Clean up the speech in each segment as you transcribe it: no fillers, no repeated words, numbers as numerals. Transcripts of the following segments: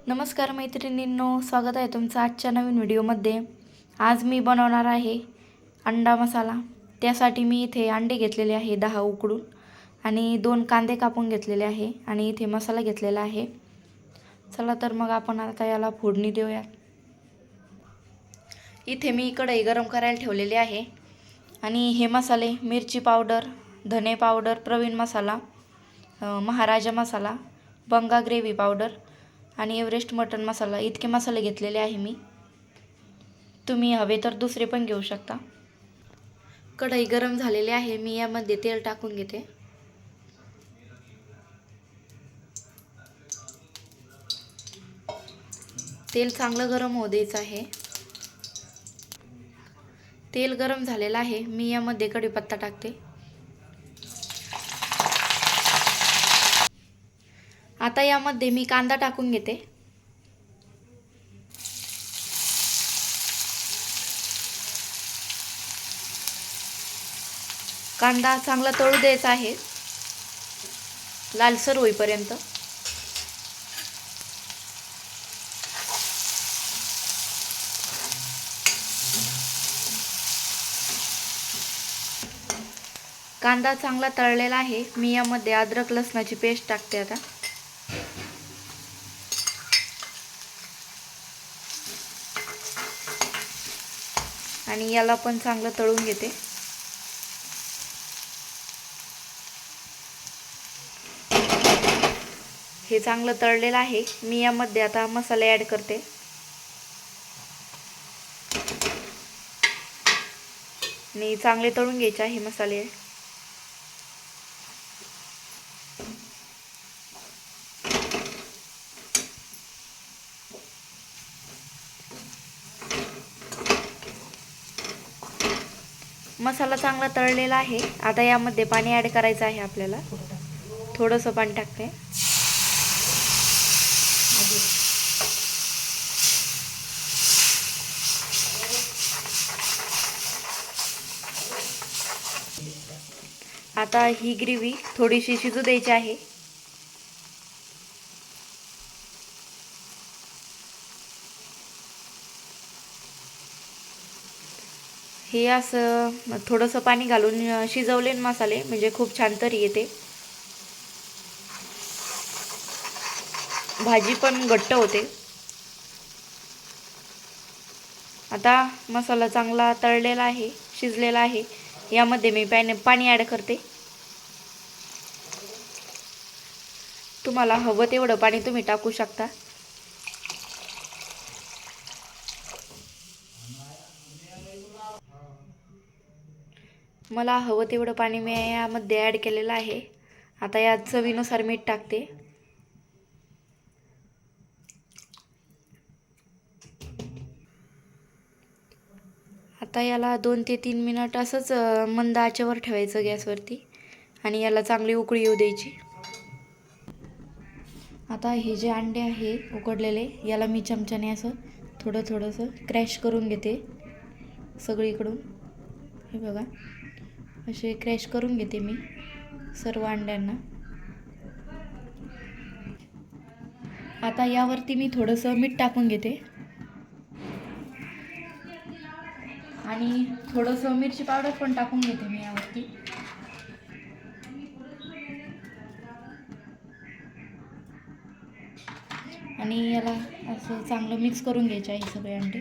नमस्कार मैत्रिणींनो, स्वागत आहे तुमचं आजच्या नवीन व्हिडिओमध्ये। आज मी बनवणार आहे अंडा मसाला। त्यासाठी मी इथे अंडे घेतलेले आहे 10 उकडून आणि 2 कांदे कापून घेतलेले आहे आणि इथे मसाला घेतलेला आहे। चला तर मग आपण आता याला फोडणी देऊया। इथे मी कढई गरम करायला ठेवलेली आहे आणि हे मसाले मिरची पावडर, धने पावडर, प्रवीण मसाला, महाराजा मसाला, बंगा ग्रेव्ही पावडर आणि एव्हरेस्ट मटन मसाला इतके मसाले घेतलेले आहे मी। तुम्ही हवे तर दुसरे पण घेऊ शकता। कढई गरम झालेली आहे, मी यामध्ये तेल टाकून घेते। तेल चांगलं गरम होऊ द्यायचं आहे। तेल गरम झालेलं आहे, मी यामध्ये कढीपत्ता टाकते। आता यामध्ये मी कांदा टाकून घेते। कांदा चांगला तळू द्यायचा आहे, लालसर होईपर्यंत। कांदा चांगला तळलेला आहे, मी यामध्ये अद्रक लसणाची पेस्ट टाकते आता। आणि याला पण चांगलं तळून घेते। हे चांगलं तळलेलं आहे, मी यामध्ये आता मसाले ॲड करते। आणि चांगले तळून घ्यायचे आहे मसाले। मसाला चांगला तळलेला आहे, आता यामध्ये पाणी ॲड करायचं आहे आपल्याला। थोडंसं पाणी टाकते। आता ही ग्रेव्ही थोडीशी शिजू द्यायची आहे। हे असं थोडंसं पाणी घालून शिजवले मसाले म्हणजे खूप छान तरी येते, भाजी पण घट्ट होते। आता मसाला चांगला तळलेला आहे, शिजलेला आहे, यामध्ये मी पाणी ॲड करते। तुम्हाला हवं तेवढं पाणी तुम्ही टाकू शकता। मला हवं तेवढं पाणी मी यामध्ये ॲड केलेलं आहे। आता यात चवीनुसार मीठ टाकते। आता याला 2 ते 3 मिनिट असंच मंद आचेवर ठेवायचं गॅसवरती आणि याला चांगली उकळी येऊ द्यायची। आता हे जे अंडे आहे उकडलेले, याला मी चमच्याने असं थोडंसं क्रॅश करून घेते सगळीकडून। हे बघा, असे क्रॅश करून घेते मी सर्व अंड्यांना। आता यावरती मी थोडंसं मीठ टाकून घेते आणि थोडंसं मिरची पावडर पण टाकून घेते मी यावरती। आणि याला असं चांगलं मिक्स करून घ्यायचे आहे सगळे अंडे।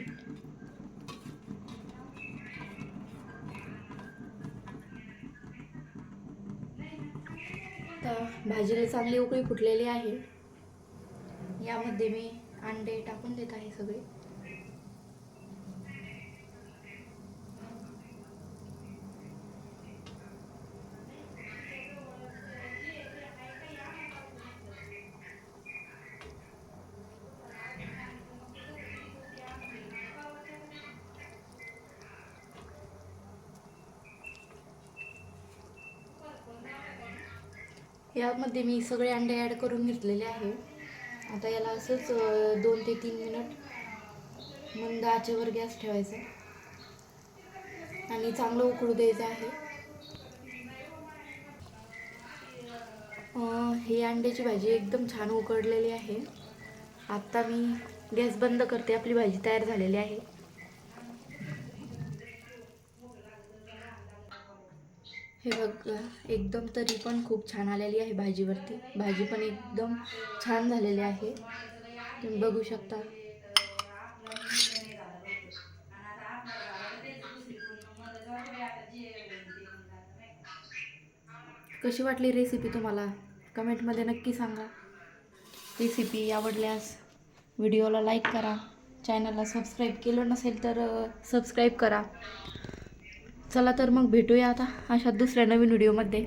तर भाजीला चांगली उकळी फुटलेली आहे, यामध्ये मी अंडे टाकून देत आहे सगळे। यामध्ये मी सगळे अंडे ॲड करून घेतलेले आहे। आता याला असंच 2 ते 3 मिनिट मंद आचेवर गॅस ठेवायचा आणि चांगलं उकळू द्यायचं आहे। ही अंड्याची भाजी एकदम छान उकडलेली आहे आत्ता मी गॅस बंद करते. आपली भाजी तयार झालेली आहे. हे बघ, एकदम तरी पण खूप छान आलेली आहे भाजीवरती. भाजी पण एकदम छान झालेली आहे, तुम्ही बघू शकता. कशी वाटली रेसिपी तुम्हाला कमेंटमध्ये नक्की सांगा. रेसिपी आवडल्यास व्हिडिओला लाईक करा. चॅनलला सबस्क्राईब केलं नसेल तर सबस्क्राईब करा. चला तर मग भेटूया आता अशा दुसऱ्या नवीन व्हिडिओमध्ये.